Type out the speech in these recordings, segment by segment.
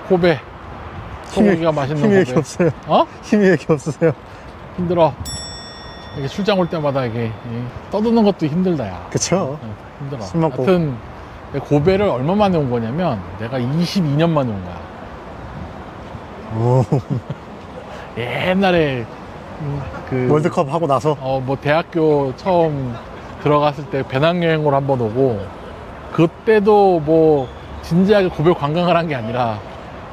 고베 소고기가 맛있는 힘이 고베. 이렇게 없어요. 어? 힘이 이렇게 없으세요. 힘들어. 이게 출장 올 때마다 이게 떠드는 것도 힘들다 야. 그쵸? 힘들어. 술 먹고. 하여튼 고베를 얼마 만에 온 거냐면 내가 22년 만에 온 거야. 오, 옛날에 그 월드컵 하고 나서. 뭐 대학교 처음 들어갔을 때 배낭여행으로 한번 오고, 그때도 뭐 진지하게 고베 관광을 한 게 아니라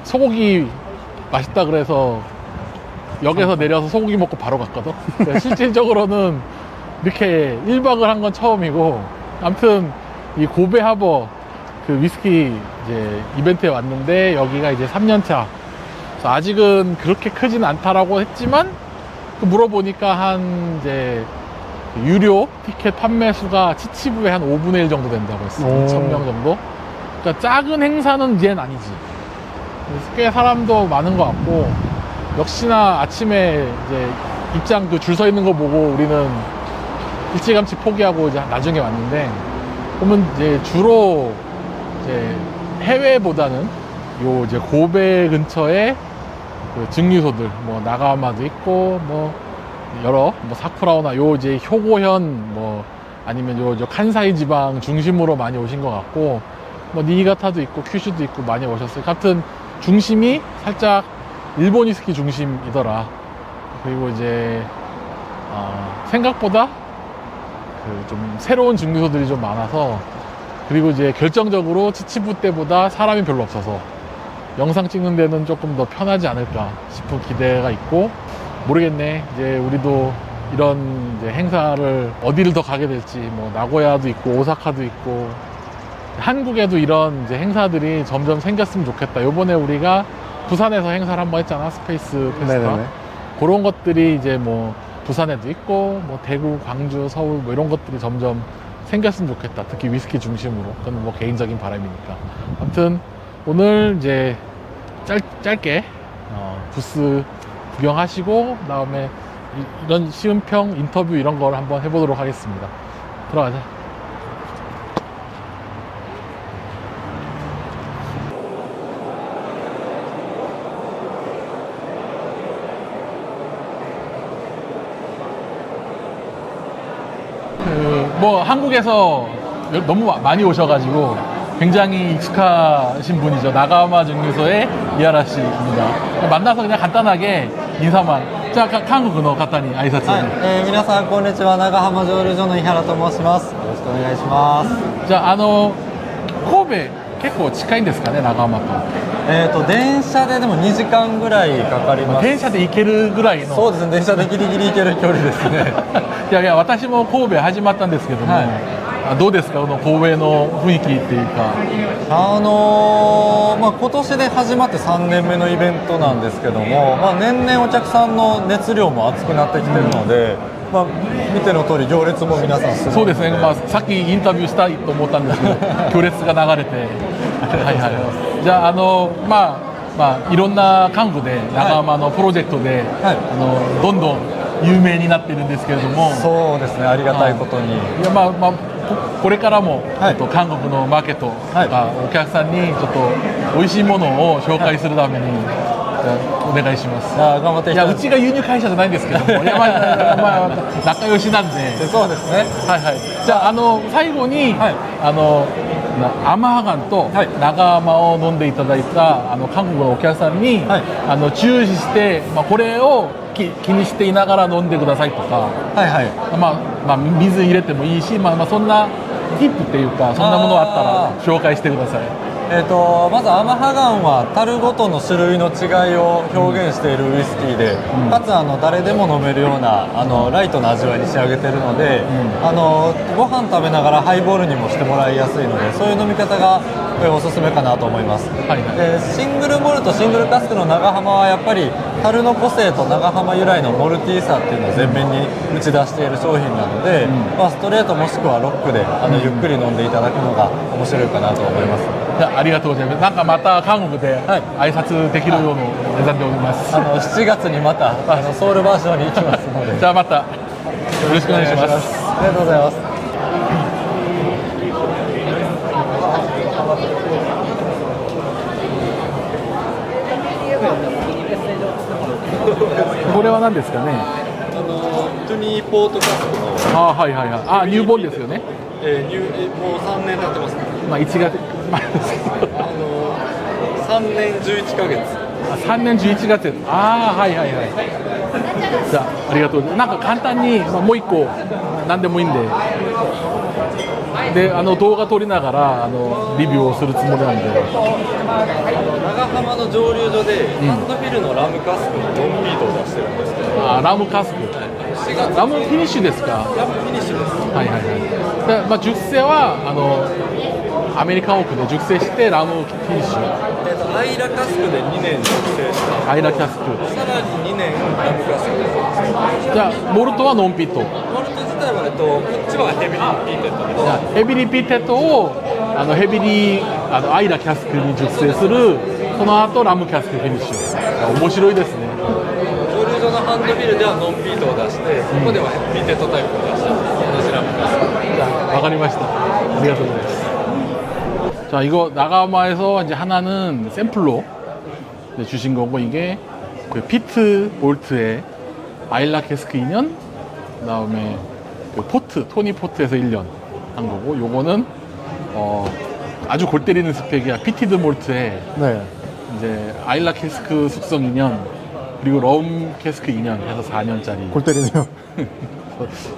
소고기 맛있다 그래서 역에서 내려서 소고기 먹고 바로 갔거든. 그러니까 실질적으로는 이렇게 1박을 한 건 처음이고, 아무튼 이 고베 하버 그 위스키 이제 이벤트에 왔는데 여기가 이제 3년차. 아직은 그렇게 크진 않다라고 했지만, 물어보니까 한 이제 유료 티켓 판매 수가 치치부의 한 5분의 1 정도 된다고 했어. 2,000명 정도. 그러니까 작은 행사는 이제는 아니지. 그래서 꽤 사람도 많은 것 같고, 역시나 아침에 이제 입장 그 줄 서 있는 거 보고 우리는 일찌감치 포기하고 이제 나중에 왔는데, 보면 이제 주로 이제 해외보다는 요 이제 고베 근처에 그 증류소들, 뭐 나가마도 있고, 뭐 여러 뭐 사쿠라오나 요 이제 효고현 뭐 아니면 요 칸사이 지방 중심으로 많이 오신 것 같고, 뭐 니이가타도 있고 큐슈도 있고 많이 오셨어요. 같은 중심이 살짝 일본 위스키 중심이더라. 그리고 이제 생각보다 그 좀 새로운 증류소들이 좀 많아서, 그리고 이제 결정적으로 치치부 때보다 사람이 별로 없어서 영상 찍는 데는 조금 더 편하지 않을까 싶은 기대가 있고, 모르겠네. 이제 우리도 이런 이제 행사를 어디를 더 가게 될지, 뭐 나고야도 있고 오사카도 있고, 한국에도 이런 이제 행사들이 점점 생겼으면 좋겠다. 요번에 우리가 부산에서 행사를 한번 했잖아, 스페이스 페스타. 네네네. 그런 것들이 이제 뭐 부산에도 있고, 뭐 대구, 광주, 서울 뭐 이런 것들이 점점 생겼으면 좋겠다. 특히 위스키 중심으로. 그건 뭐 개인적인 바람이니까. 아무튼 오늘 이제 짧게 부스 구경하시고, 그다음에 이런 시음평 인터뷰 이런 걸 한번 해보도록 하겠습니다. 들어가자. 뭐 한국에서 너무 많이 오셔가지고 굉장히 익숙하신 분이죠. 나가마 증류소의 이하라 씨입니다. 만나서 그냥 간단하게 인사만. 자, 한국의方に挨拶。はい、皆さんこんにちは。長浜蒸留所の井原と申します。よろしくお願いします。じゃあ神戸結構近いんですかね、長浜と。電車ででも2時間ぐらいかかります。電車で行けるぐらいの。そうですね、電車でギリギリ行ける距離ですね。いやいや、私も神戸始まったんですけども、はいどうですか、この神戸の雰囲気っていうか。今年で始まって3年目のイベントなんですけども、年々お客さんの熱量も熱くなってきてるので、見ての通り行列も皆さんすごい。そうですね、さっきインタビューしたいと思ったんですけど行列が流れてはいはい。じゃあいろんな幹部で長浜のプロジェクトで、どんどん有名になってるんですけれども。そうですね、ありがたいことに。いやこれからも、韓国のマーケットとか、お客さんにちょっと美味しいものを紹介するために、お願いします。頑張っていきます。いや、うちが輸入会社じゃないんですけども、いや仲良しなんで。そうですね。はいはい。じゃあ最後に、アマハガンと長浜を飲んでいただいた韓国のお客さんに、注視して、これを気にしていながら飲んでくださいとか、水入れてもいいし、そんなティップっていうか、そんなものあったら紹介してください。まずアマハガンは樽ごとの種類の違いを表現しているウイスキーで、かつ誰でも飲めるようなライトな味わいに仕上げているので、ご飯食べながらハイボールにもしてもらいやすいので、そういう飲み方がおすすめかなと思います。シングルモルト、シングルカスクの長浜はやっぱり樽の個性と長浜由来のモルティーさっていうのを前面に打ち出している商品なので、ストレートもしくはロックでゆっくり飲んでいただくのが面白いかなと思います。ありがとうございます。なんかまた韓国で挨拶できるように目指しております。7月にまたソウルバージョンに行きますので。じゃあまたよろしくお願いします。ありがとうございます。れは何ですかね。トゥニーポートカスコの、あ、はいはいはい。あ、入門ですよね。もう3年経ってますね。まあ1月、まあ、 3年11ヶ月。3年11月です。ああ、はいはいはい。じゃあ、ありがとうございます。なんか簡単に、まあ、もう一個、何でもいいんで。で、動画撮りながら、リビューをするつもりなんで。長浜の蒸留所で、ハンドフィルのラムカスクのドンビートを出してるんですけど、あ、ラムカスク。4月ラムフィニッシュですか。ラムフィニッシュです。はいはいはい。で、まあ、熟成は、アメリカンオークで熟成して、ラムフィニッシュ。アイラカスクで2年熟成して、アイラキャスク。さらに2年ラムカスクです。じゃあ、モルトはノンピット。モルト自体はこっちはヘビリーピーテッドです。じゃあヘビリピテットをヘビリアイラキャスクに熟成する、その後ラムキャスクフィニッシュ。面白いですね。蒸留所のハンドフィルではノンピートを出して、ここではピーテッドタイプを出して、同じラムカスク。じゃあ, わかりました. 감사합니다. 자, 이거 나가마에서 이제 하나는 샘플로 주신 거고, 이게 그 피트 볼트의 아일라 캐스크 2년, 그 다음에 그 포트, 토니 포트에서 1년 한 거고, 요거는 아주 골 때리는 스펙이야. 피티드 몰트에 네. 이제 아일라 캐스크 숙성 2년, 그리고 럼 캐스크 2년 해서 4년짜리. 골 때리네요.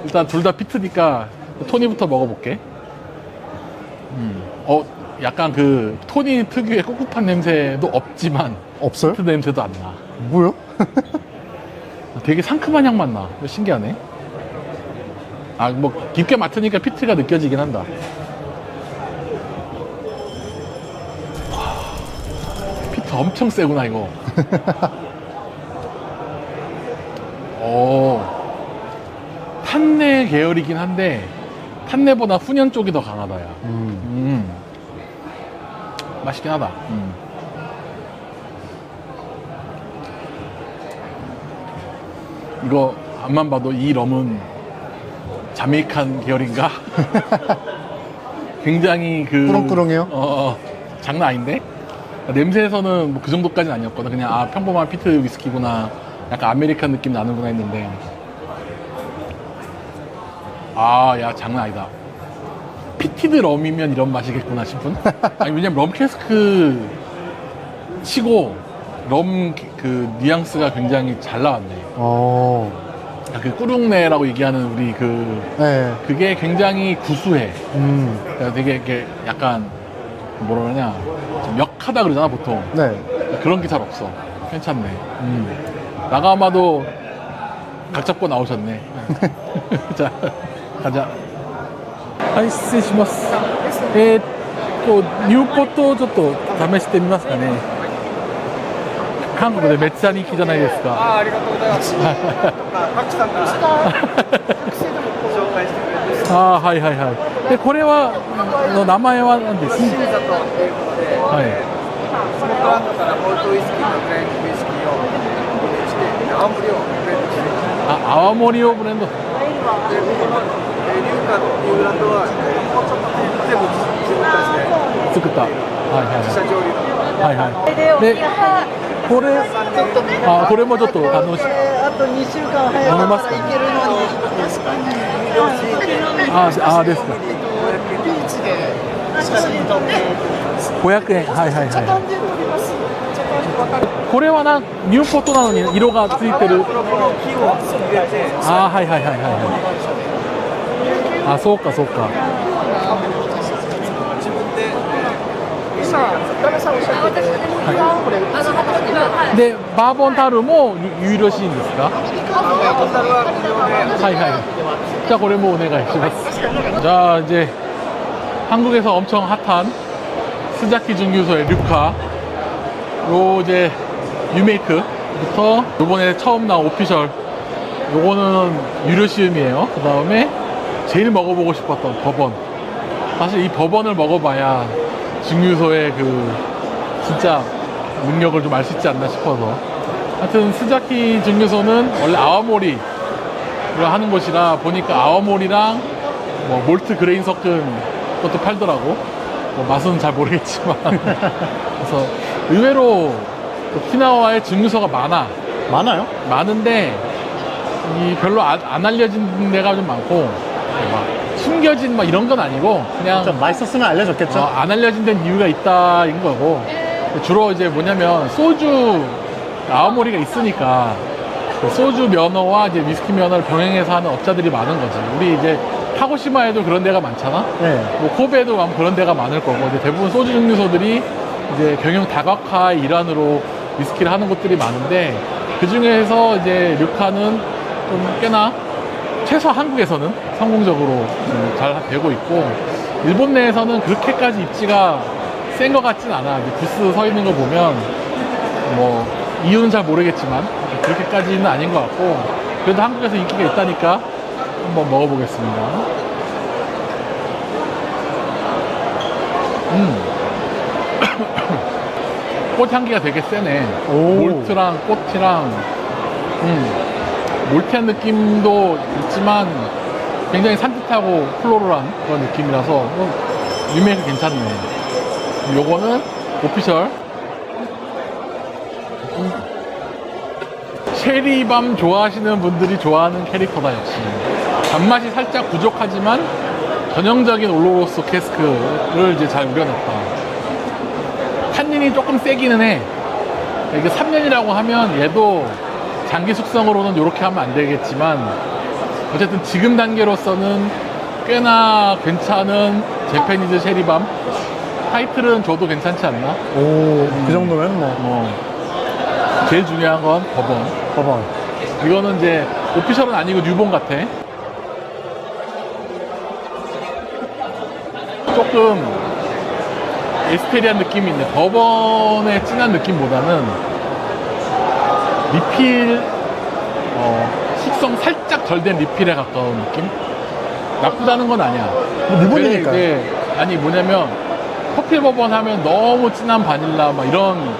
일단 둘 다 피트니까 토니부터 먹어볼게. 약간 그 토니 특유의 꿉꿉한 냄새도 없지만 없어요? 피트 냄새도 안 나. 뭐요? 되게 상큼한 향만 나. 신기하네. 아, 뭐 깊게 맡으니까 피트가 느껴지긴 한다. 피트 엄청 세구나 이거. 탄내 계열이긴 한데 탄내보다 훈연 쪽이 더 강하다 야. 맛있긴 하다. 이거 앞만 봐도 이 럼은 자메이칸 계열인가? 굉장히 그 꾸렁꾸렁해요? 장난 아닌데? 냄새에서는 뭐 그 정도까지는 아니었거든. 그냥 평범한 피트 위스키구나, 약간 아메리칸 느낌 나는구나 했는데, 야 장난 아니다. 피티드 럼이면 이런 맛이겠구나 싶은? 아니, 왜냐면 럼 캐스크 치고 럼 그 뉘앙스가 굉장히 잘 나왔네. 그 꾸룩내라고 얘기하는 우리 네. 그게 굉장히 구수해. 그러니까 되게 이렇게 약간 뭐라 그러냐, 좀 역하다 그러잖아 보통. 네. 그런 게 잘 없어. 괜찮네. 나가마도 각 잡고 나오셨네. 자, 가자. はい、失礼します。ニューポットをちょっと試してみますかね。韓国でめっちゃ人気じゃないですか。ありがとうございます。パクさんから紹介してくれて。はいはいはい。で、これは名前は何ですか。シーザということで、はい。スコットランドからモルトウイスキーとブレンドウイスキーを輸入して、青森をブレンドして、泡盛をブレンド。で、このリュウカっていうブランドは全部自分たちで作った。はいはい自社蒸留はいはい。で、これこれもちょっと堪能し。あと2週間早飲めますかね。いけるのに確かにですか。ビーチで写真撮って500円。はいはい茶は炭で撮ります。茶炭わかる。い。これはニューポットなのに色がついてる。この木を入れて、はいはいはいはいはい。そうかそうか。自分で今旦那さんおっしゃってて、これで、バーボンタルも有料シーンですか。はいはい。じゃあこれもお願いします。じゃあ이제 한국에서 엄청 핫한 스자키 증류소의 류카로 이제 뉴메이크부터 이번에 처음 나온 오피셜, 요거는 유료 시음이에요. 그 다음에 제일 먹어보고 싶었던 버번. 사실 이 버번을 먹어봐야 증류소의 진짜 능력을 좀 알 수 있지 않나 싶어서. 하여튼 스자키 증류소는 원래 아와모리를 하는 곳이라 보니까 아와모리랑 뭐 몰트 그레인 섞은 것도 팔더라고. 뭐 맛은 잘 모르겠지만. 그래서 의외로 오키나와에 증류소가 많아. 많아요? 많은데 이 별로 안 알려진 데가 좀 많고 막 숨겨진 막 이런 건 아니고 그냥 좀 맛있었으면 알려줬겠죠? 안 알려진 데는 이유가 있다인 거고 주로 이제 뭐냐면 소주 아오모리가 있으니까 그 소주 면허와 이제 위스키 면허를 병행해서 하는 업자들이 많은 거지. 우리 이제 카고시마에도 그런 데가 많잖아. 네. 뭐 코베도 아마 그런 데가 많을 거고 이제 대부분 소주 증류소들이 이제 경영 다각화의 일환으로 위스키를 하는 곳들이 많은데 그 중에서 이제 류카는 좀 꽤나 최소 한국에서는 성공적으로 좀 잘 되고 있고 일본 내에서는 그렇게까지 입지가 센 것 같진 않아. 이제 부스 서 있는 거 보면 뭐 이유는 잘 모르겠지만 그렇게까지는 아닌 것 같고 그래도 한국에서 인기가 있다니까 한번 먹어보겠습니다. 꽃 향기가 되게 세네. 오. 몰트랑 꽃이랑 몰티한 느낌도 있지만 굉장히 산뜻하고 플로럴한 그런 느낌이라서 리메이크 괜찮네. 요거는 오피셜 체리밤 좋아하시는 분들이 좋아하는 캐릭터다. 역시 단맛이 살짝 부족하지만 전형적인 올로로스 캐스크를 이제 잘 우려냈다. 탄닌이 조금 세기는 해. 이게 3년이라고 하면 얘도 장기 숙성으로는 이렇게 하면 안 되겠지만 어쨌든 지금 단계로서는 꽤나 괜찮은 재패니즈 체리밤. 타이틀은 줘도 괜찮지 않나? 오, 그 정도면 뭐. 제일 중요한 건 버번. 버번. 이거는 이제 오피셜은 아니고 뉴본 같아. 조금 에스테리한 느낌이 있네. 버번의 진한 느낌보다는 리필, 숙성 살짝 덜 된 리필에 가까운 느낌? 나쁘다는 건 아니야. 뉴본이니까. 이제 아니 뭐냐면 커피 버번 하면 너무 진한 바닐라 막 이런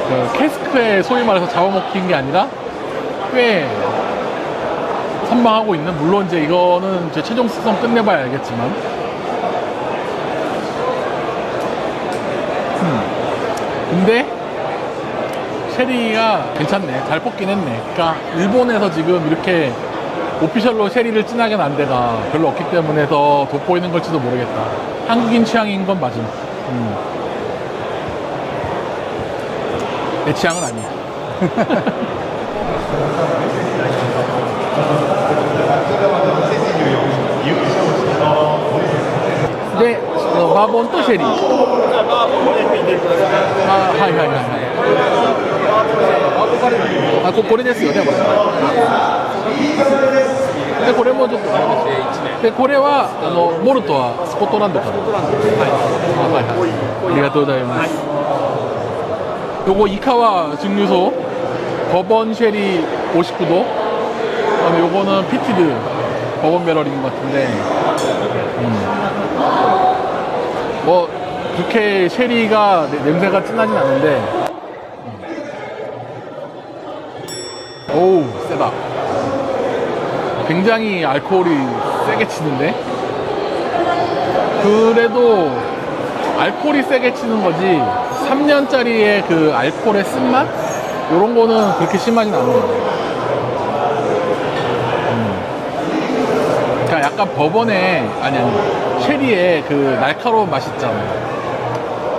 그 캐스크에 소위 말해서 잡아먹힌 게 아니라 꽤 선방하고 있는, 물론 이제 이거는 제 최종 숙성 끝내봐야 알겠지만 근데 쉐리가 괜찮네. 잘 뽑긴 했네. 그러니까 일본에서 지금 이렇게 오피셜로 쉐리를 진하게 난 데가 별로 없기 때문에 더 돋보이는 걸지도 모르겠다. 한국인 취향인 건 맞음. 내 취향은 아니야. 네, 바본 또 쉐리. 아, 하이, 하이, 하이. 아, これですよね、これ。で、これもちょっと。で、これは、モルトはスコットランドから。はいはいはい。ありがとうございます。요거 이카와 증류소 버번 쉐리 59도. 그다음에 요거는 피티드 버번 배럴인 것 같은데. 뭐 그렇게 쉐리가 냄새가 진하진 않은데 오우 세다. 굉장히 알코올이 세게 치는데 그래도 알코올이 세게 치는 거지 3년짜리의 그 알코올의 쓴맛? 요런 거는 그렇게 심하진 않아요. 그러니까 약간 버번에 아니 쉐리에 그 날카로운 맛이 있잖아.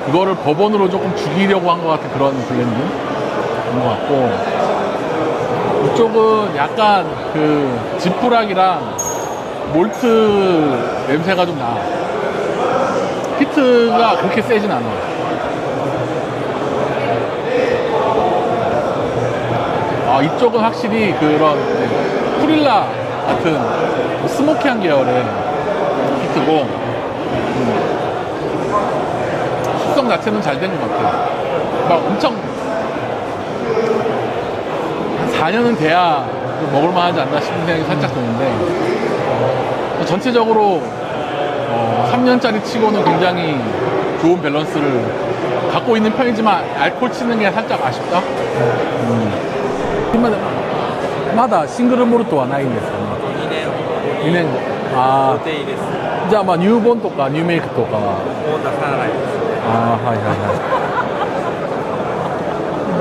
그거를 버번으로 조금 죽이려고 한 것 같은 그런 블렌드인 것 같고, 이쪽은 약간 그 지푸락이랑 몰트 냄새가 좀 나. 피트가 그렇게 세진 않아. 아, 이쪽은 확실히 그런 쿠릴라 같은 스모키한 계열의 피트고, 숙성 자체는 잘 된 것 같아. 막 엄청 4년은 돼야 먹을만 하지 않나 싶은 생각이 살짝 드는데, 전체적으로 3년짜리 치고는 굉장히 좋은 밸런스를 갖고 있는 편이지만 알코올 치는 게 살짝 아쉽다. まだシングルモルトはないんですかね。2年。ああ。じゃあまあニューボンとかニューメイクとかは。ああ、はいはい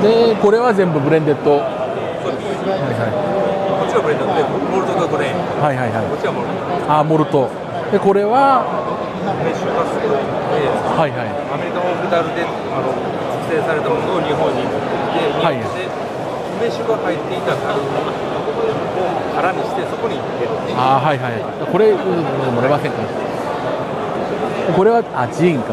はい。で、これは全部ブレンデッド。こっちがブレンドでモルトがこれこはいはいはい。っちがモルトあ、モルト。で、これは、メッシュがすごいのではいはい。アメリカンオークダルで熟成されたものを日本に持ってきて、はい日本で梅酒が入っていた樽を空にしてそこに入れる。あ、はいはい。これ、もれませんか。これは、あ、ジーンか。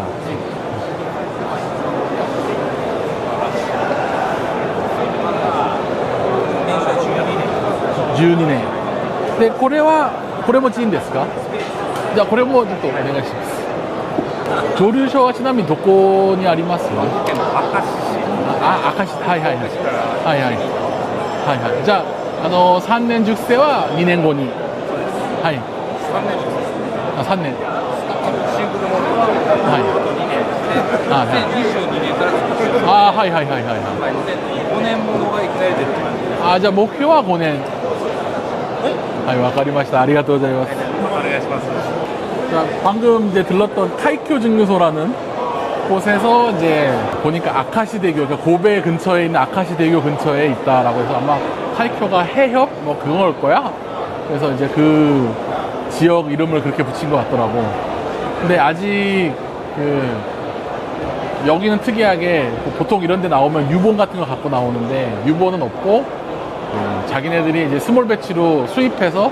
12年。で、これは、これもジンですか。じゃあ、これもちょっとお願いします。蒸留所はちなみにどこにあります。県の明石市あ、明石、はいはいはい。はいはい。はいはい。じゃあ、3年熟成は2年後に。はい。3年熟成あ、3年。シングルモルトははい2年で、あ、はい2022年から作ってる。あ、はいはいはいはいはい。 5年ものがいきなり出てます。あ、じゃあ目標は5年。はい、わかりました。ありがとうございます. お願いします。 자, 방금 이제 들렀던 타이쿄 증류소라는 곳에서 이제 보니까 아카시대교, 그러니까 고베 근처에 있는 아카시대교 근처에 있다라고 해서 아마 타이쿄가 해협 뭐 그걸 거야. 그래서 이제 그 지역 이름을 그렇게 붙인 것 같더라고. 근데 아직 그 여기는 특이하게 보통 이런 데 나오면 유본 같은 거 갖고 나오는데 유본은 없고 자기네들이 이제 스몰 배치로 수입해서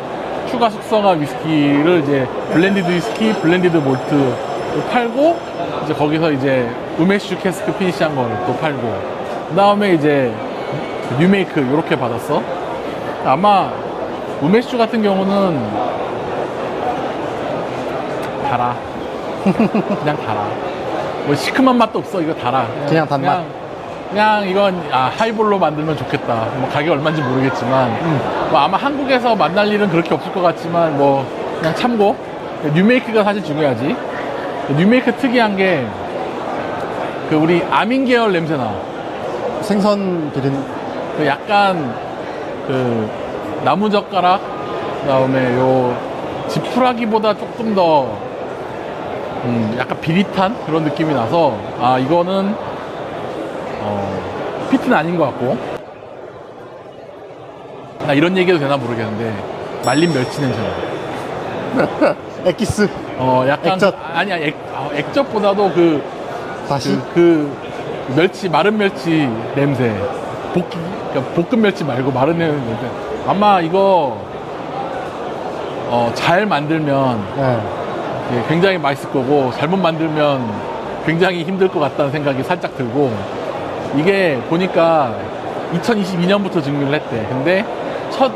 추가 숙성한 위스키를 이제 블렌디드 위스키, 블렌디드 몰트를 팔고 이제 거기서 이제 우메슈 캐스크 피니시한 걸 또 팔고 그 다음에 이제 뉴메이크 이렇게 받았어. 아마 우메슈 같은 경우는 달아. 그냥 달아. 뭐 시큼한 맛도 없어. 이거 달아. 그냥 단맛. 그냥 이건 하이볼로 만들면 좋겠다. 뭐 가격 얼마인지 모르겠지만 뭐 아마 한국에서 만날 일은 그렇게 없을 것 같지만 뭐 그냥 참고. 뉴메이크가 사실 중요하지. 뉴메이크 특이한 게 그 우리 아민 계열 냄새나. 생선 비린. 그 약간 그 나무젓가락 그다음에 요 지푸라기보다 조금 더 약간 비릿한 그런 느낌이 나서 아 이거는 피트는 아닌 것 같고. 나 이런 얘기해도 되나 모르겠는데 말린 멸치 냄새나. 엑기스. 약간 액젓. 아니야 액젓보다도 다시. 그 멸치 마른 멸치 냄새. 그러니까 볶은 멸치 말고 마른 냄새. 아마 이거 잘 만들면 네. 예, 굉장히 맛있을 거고 잘못 만들면 굉장히 힘들 것 같다는 생각이 살짝 들고 이게 보니까 2022년부터 증류를 했대. 근데 첫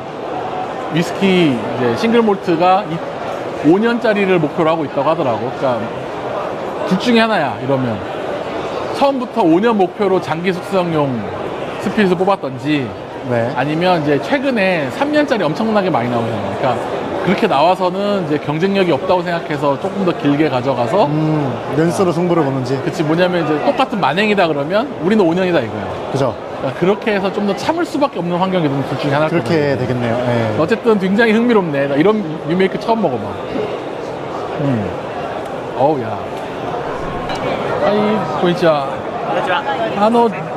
위스키 이제 싱글 몰트가 5년짜리를 목표로 하고 있다고 하더라고. 그러니까 둘 중에 하나야 이러면 처음부터 5년 목표로 장기 숙성용 스피릿을 뽑았던지 네. 아니면 이제 최근에 3년짜리 엄청나게 많이 나오잖아. 그러니까 그렇게 나와서는 이제 경쟁력이 없다고 생각해서 조금 더 길게 가져가서 연수로 승부를 보는지. 그치 뭐냐면 이제 똑같은 만행이다 그러면 우리는 5년이다 이거야. 그죠. 그러니까 그렇게 해서 좀 더 참을 수밖에 없는 환경이 둘 중에 하나일 그렇게 거거든. 되겠네요. 예. 어쨌든 굉장히 흥미롭네. 나 이런 뉴메이크 처음 먹어봐. 어우 야. 하이, こんにちは。こんにちは。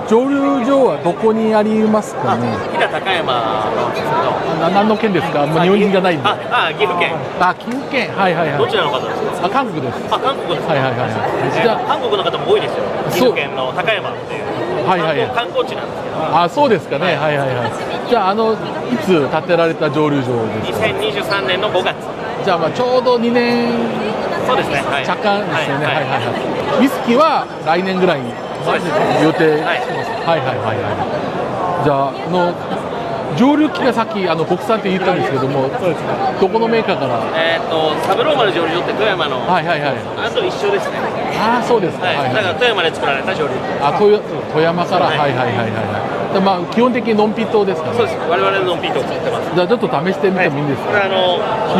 蒸留所はどこにありますかね。飛騨高山なんですけど。何の県ですか。もう日本人じゃないんで。岐阜県。あ、岐阜県。はいはいはい。どちらの方ですか。韓国です。韓国ですか。はいはいはいはい。じゃあ韓国の方も多いですよ。岐阜県の高山っていう。はいはいはい観光地なんですけど。あ、そうですかね。はいはいはい。じゃあいつ建てられた蒸留所ですか。2023年の5月。じゃあまあちょうど2年そうですね。はい。若干ですよね。ははいいはいはい。ウイスキーは来年ぐらいにそうです予定。はいはいはいはいはい。じゃあ蒸留機がさっき国産って言ったんですけども、どこのメーカーから。サブローマル蒸留所って富山の。はいはいはい。あと一緒ですね。ああそうですか。はい。はいはい。だから富山で作られた蒸留所。あ、富山から。はいはいはいはいはい。でまあ基本的にノンピットですかね。そうです。我々のピートを作ってます。じゃあちょっと試してみてもいいんですか。これニ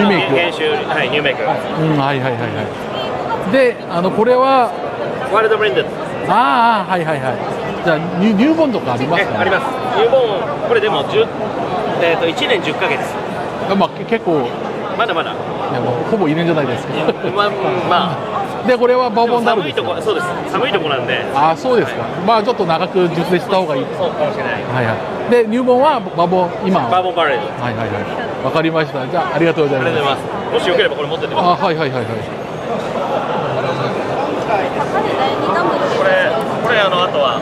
ューメイク研修はいニューメイク。はいはいはいはい。でこれはワイルドブレンド。ああはいはいはい。じゃあニューボンとかありますか、ね。あります。ニューボンこれでも1年10ヶ月。まあ結構まだまだ。いやもうほぼ2年じゃないですか。まあで、これはバーボンダル寒いとこ、ですか？そうです。寒いとこなんで。あ、そうですか。まあちょっと長く熟成した方がいい。そうかもしれない。はいはい。で、入門はバーボン、今は。バーボンバレル。はいはいはい。わかりました。じゃあ、ありがとうございます。ありがとうございます。もしよければこれ持ってってください。あ、はいはいはいはい。これあとは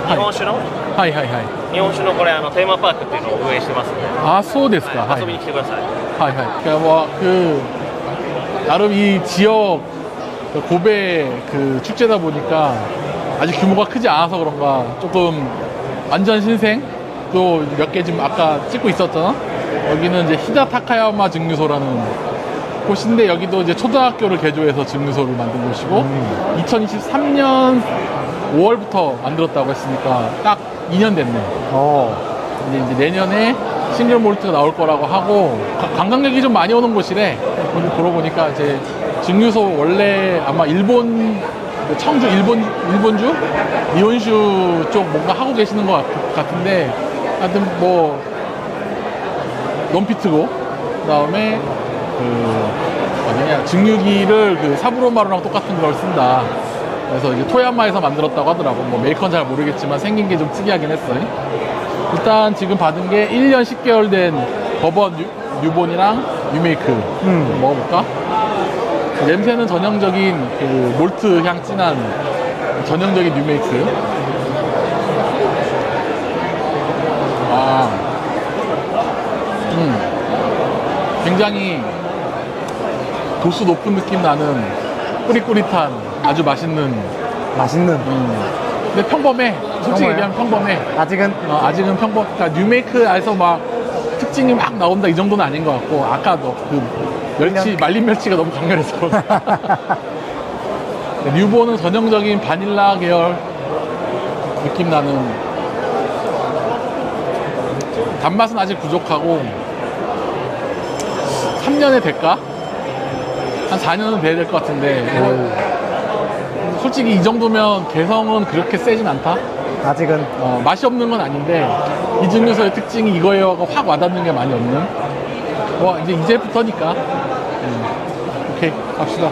日本酒の、はいはいはい。日本酒のこれテーマパークっていうのを運営してますんで、아, 소데스까? 네,遊びに来てください。 하이 하이. 그러니까 뭐 그 나름 이 지역 고베 그 축제다 보니까 아직 규모가 크지 않아서 그런가 조금 완전 신생 또 몇 개 지금 아까 찍고 있었잖아. 여기는 이제 히다 타카야마 증류소라는 곳인데 여기도 이제 초등학교를 개조해서 증류소를 만든 곳이고 2023년 5월부터 만들었다고 했으니까 딱 2년 됐네. 이제 내년에 싱글 몰트가 나올 거라고 하고 관광객이 좀 많이 오는 곳이래. 보러 보니까 이제 증류소 원래 아마 일본 청주 일본주 이온슈 쪽 뭔가 하고 계시는 것 같은데 하여튼 뭐 논피트고 그다음에 그 어디냐 증류기를 그 사부로마루랑 똑같은 걸 쓴다. 그래서 이제 토야마에서 만들었다고 하더라고. 뭐 메이커는 잘 모르겠지만 생긴 게 좀 특이하긴 했어요. 일단 지금 받은 게 1년 10개월 된 버번 뉴본이랑 뉴메이크 먹어볼까? 냄새는 전형적인 그 몰트 향 진한 전형적인 뉴메이크. 아, 굉장히 도수 높은 느낌 나는 꾸릿꾸릿한 아주 맛있는. 맛있는. 근데 평범해. 솔직히 평범해요? 얘기하면 평범해. 아직은 아직은 그러니까 뉴메이크에서 막 특징이 막 나온다 이 정도는 아닌 것 같고 아까 너 그 멸치 말린 멸치가 너무 강렬해서 뉴본은 전형적인 바닐라 계열 느낌 나는 단맛은 아직 부족하고 3년에 될까? 한 4년은 돼야 될 것 같은데 솔직히 이 정도면 개성은 그렇게 세진 않다? 아직은 맛이 없는 건 아닌데 이 증류소의 특징이 이거예요 하고 확 와닿는 게 많이 없는. 뭐 이제부터니까. 오케이 갑시다.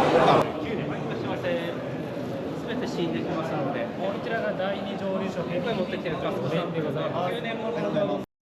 全て試飲できますので、こちらが第二蒸留所、今回持ってきているカスコさんでございます。